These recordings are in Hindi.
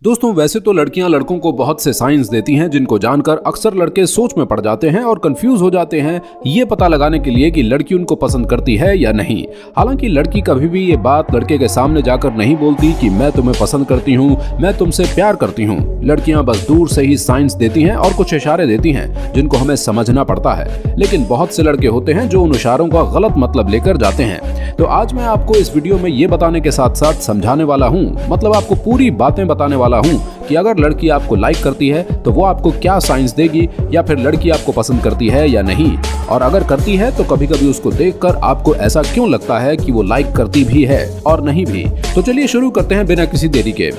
दोस्तों वैसे तो लड़कियां लड़कों को बहुत से साइंस देती हैं जिनको जानकर अक्सर लड़के सोच में पड़ जाते हैं और कंफ्यूज हो जाते हैं ये पता लगाने के लिए कि लड़की उनको पसंद करती है या नहीं। हालांकि लड़की कभी भी ये बात लड़के के सामने जाकर नहीं बोलती कि मैं तुम्हें पसंद करती हूँ, मैं तुमसे प्यार करती हूँ। लड़कियां बस दूर से ही साइंस देती हैं और कुछ इशारे देती हैं जिनको हमें समझना पड़ता है। लेकिन बहुत से लड़के होते हैं जो उन इशारों का गलत मतलब लेकर जाते हैं। तो आज मैं आपको इस वीडियो में ये बताने के साथ साथ समझाने वाला हूँ, मतलब आपको पूरी बातें बताने वाला हूँ कि अगर लड़की आपको लाइक करती है तो वो आपको क्या साइंस देगी, या फिर लड़की आपको पसंद करती है या नहीं, और अगर करती है तो कभी कभी उसको देखकर आपको ऐसा क्यों लगता है कि वो लाइक करती भी है और नहीं भी। तो चलिए शुरू करते हैं बिना किसी देरी के।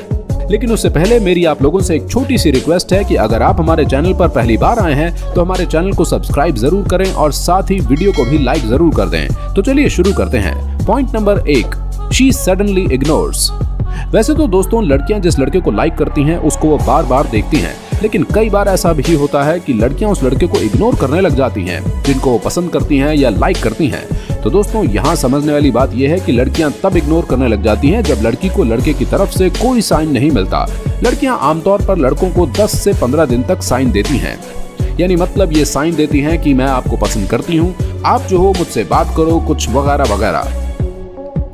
लेकिन उससे पहले मेरी आप लोगों से एक छोटी सी रिक्वेस्ट है कि अगर आप हमारे चैनल पर पहली बार आए हैं तो हमारे चैनल को सब्सक्राइब जरूर करें और साथ ही वीडियो को भी लाइक जरूर कर दें। तो चलिए शुरू करते हैं। Point number 1, she suddenly ignores. वैसे तो दोस्तों लड़कियां जिस लड़के को लाइक करती हैं उसको वो बार बार देखती हैं, लेकिन कई बार ऐसा भी होता है कि लड़कियां उस लड़के को इग्नोर करने लग जाती हैं जिनको वो पसंद करती हैं या लाइक करती हैं। तो दोस्तों यहाँ समझने वाली बात यह है कि लड़कियां तब इग्नोर करने लग जाती हैं जब लड़की को लड़के की तरफ से कोई साइन नहीं मिलता। लड़कियां आमतौर पर लड़कों को 10 से 15 दिन तक साइन देती हैं, यानी मतलब ये साइन देती हैं कि मैं आपको पसंद करती हूँ, आप जो हो मुझसे बात करो, कुछ वगैरह वगैरह।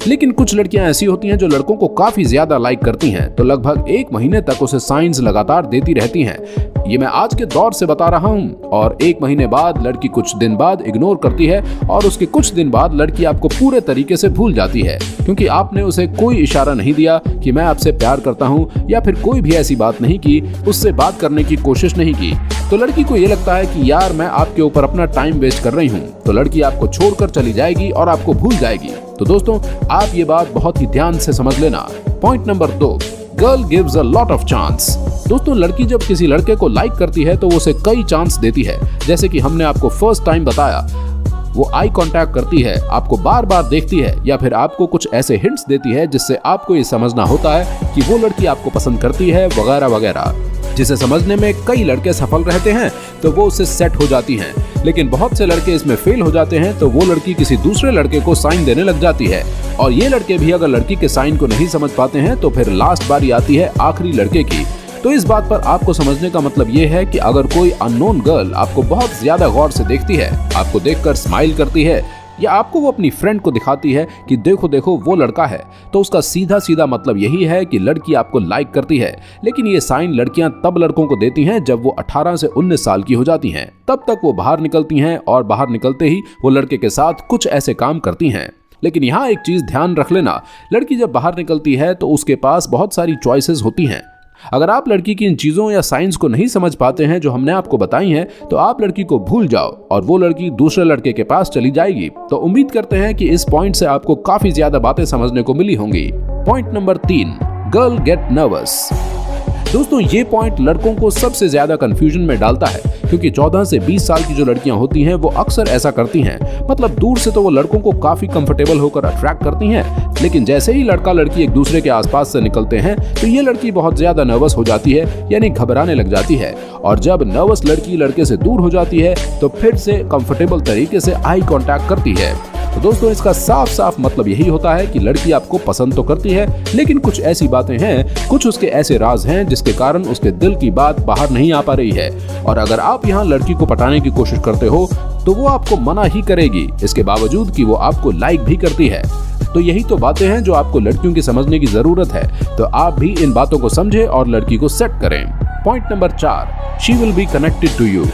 लेकिन कुछ लड़कियां ऐसी होती हैं जो लड़कों को काफी ज्यादा लाइक करती हैं, तो लगभग 1 महीने तक उसे साइंस लगातार देती रहती हैं। ये मैं आज के दौर से बता रहा हूँ। और 1 महीने बाद लड़की कुछ दिन बाद इग्नोर करती है और उसके कुछ दिन बाद लड़की आपको पूरे तरीके से भूल जाती है, क्योंकि आपने उसे कोई इशारा नहीं दिया कि मैं आपसे प्यार करता हूँ, या फिर कोई भी ऐसी बात नहीं की, उससे बात करने की कोशिश नहीं की। तो लड़की को ये लगता है कि यार मैं आपके ऊपर अपना टाइम वेस्ट कर रही हूँ, तो लड़की आपको छोड़कर चली जाएगी और आपको भूल जाएगी। तो दोस्तों आप ये बात बहुत ही ध्यान से समझ लेना। Point number 2, girl gives a lot of chance. दोस्तों लड़की जब किसी लड़के को लाइक करती है तो वो उसे कई चांस देती है। जैसे कि हमने आपको फर्स्ट टाइम बताया, वो आई कांटेक्ट करती है, आपको बार बार देखती है, या फिर आपको कुछ ऐसे हिंट्स देती है जिससे आपको ये समझना होता है कि वो लड़की आपको पसंद करती है वगैरह वगैरह, जिसे समझने में कई लड़के सफल रहते हैं तो वो उससे सेट हो जाती हैं। लेकिन बहुत से लड़के इसमें फेल हो जाते हैं, तो वो लड़की किसी दूसरे लड़के को साइन देने लग जाती है। और ये लड़के भी अगर लड़की के साइन को नहीं समझ पाते हैं तो फिर लास्ट बारी आती है आखिरी लड़के की। तो इस बात पर आपको समझने का मतलब ये है कि अगर कोई अननोन गर्ल आपको बहुत ज्यादा गौर से देखती है, आपको देखकर स्माइल करती है, या आपको वो अपनी फ्रेंड को दिखाती है कि देखो देखो वो लड़का है, तो उसका सीधा सीधा मतलब यही है कि लड़की आपको लाइक करती है। लेकिन ये साइन लड़कियां तब लड़कों को देती हैं जब वो 18 से 19 साल की हो जाती हैं। तब तक वो बाहर निकलती हैं और बाहर निकलते ही वो लड़के के साथ कुछ ऐसे काम करती हैं। लेकिन यहाँ एक चीज ध्यान रख लेना, लड़की जब बाहर निकलती है तो उसके पास बहुत सारी चॉइसेस होती हैं। अगर आप लड़की की इन चीजों या साइंस को नहीं समझ पाते हैं जो हमने आपको बताई हैं, तो आप लड़की को भूल जाओ और वो लड़की दूसरे लड़के के पास चली जाएगी। तो उम्मीद करते हैं कि इस पॉइंट से आपको काफी ज्यादा बातें समझने को मिली होंगी। Point number 3, girl get nervous. दोस्तों ये पॉइंट लड़कों को सबसे ज्यादा कंफ्यूजन में डालता है, क्योंकि 14 से 20 साल की जो लड़कियां होती हैं वो अक्सर ऐसा करती हैं। मतलब दूर से तो वो लड़कों को काफी कंफर्टेबल होकर अट्रैक्ट करती हैं, लेकिन जैसे ही लड़का लड़की एक दूसरे के आसपास से निकलते हैं तो ये लड़की बहुत ज्यादा नर्वस हो जाती है, यानी घबराने लग जाती है। और जब नर्वस लड़की लड़के से दूर हो जाती है तो फिर से कंफर्टेबल तरीके से आई कांटेक्ट करती है। तो दोस्तों इसका साफ साफ मतलब यही होता है कि लड़की आपको पसंद तो करती है, लेकिन कुछ ऐसी बातें हैं, कुछ उसके ऐसे राज हैं जिसके कारण उसके दिल की बात बाहर नहीं आ पा रही है। और अगर आप यहाँ लड़की को पटाने की कोशिश करते हो तो वो आपको मना ही करेगी, इसके बावजूद कि वो आपको लाइक भी करती है। तो यही तो बातें हैं जो आपको लड़कियों की समझने की जरूरत है। तो आप भी इन बातों को समझें और लड़की को सेट करें। Point number 4, she will be connected to you.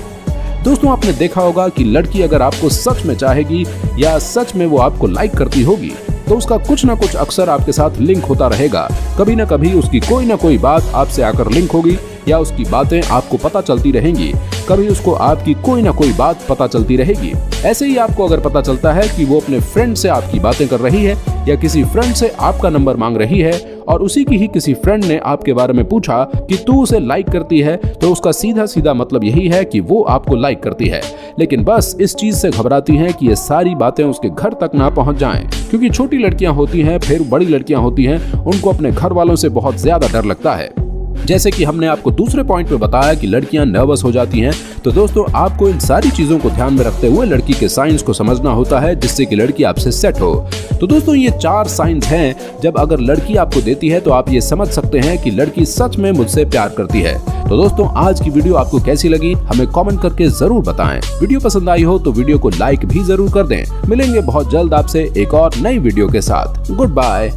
दोस्तों आपने देखा होगा कि लड़की अगर आपको सच में चाहेगी या सच में वो आपको लाइक करती होगी तो उसका कुछ ना कुछ अक्सर आपके साथ लिंक होता रहेगा। कभी ना कभी उसकी कोई ना कोई बात आपसे आकर लिंक होगी, या उसकी बातें आपको पता चलती रहेंगी। कभी उसको आपकी कोई ना कोई बात पता चलती रहेगी। ऐसे ही आपको अगर पता चलता है कि वो अपने फ्रेंड से आपकी बातें कर रही है, या किसी फ्रेंड से आपका नंबर मांग रही है, और उसी की ही किसी फ्रेंड ने आपके बारे में पूछा कि तू उसे लाइक करती है, तो उसका सीधा सीधा मतलब यही है कि वो आपको लाइक करती है। लेकिन बस इस चीज से घबराती हैं कि ये सारी बातें उसके घर तक ना पहुंच जाएं, क्योंकि छोटी लड़कियां होती हैं, फिर बड़ी लड़कियां होती हैं, उनको अपने घर वालों से बहुत ज्यादा डर लगता है। जैसे कि हमने आपको दूसरे पॉइंट पे बताया कि लड़कियां नर्वस हो जाती हैं, तो दोस्तों आपको इन सारी चीजों को ध्यान में रखते हुए लड़की के साइंस को समझना होता है, जिससे कि लड़की आपसे सेट हो। तो दोस्तों ये 4 साइंस हैं, जब अगर लड़की आपको देती है तो आप ये समझ सकते हैं कि लड़की सच में मुझसे प्यार करती है। तो दोस्तों आज की वीडियो आपको कैसी लगी हमें कमेंट करके जरूर बताएं। वीडियो पसंद आई हो तो वीडियो को लाइक भी जरूर कर दें। मिलेंगे बहुत जल्द आपसे एक और नई वीडियो के साथ। Good bye.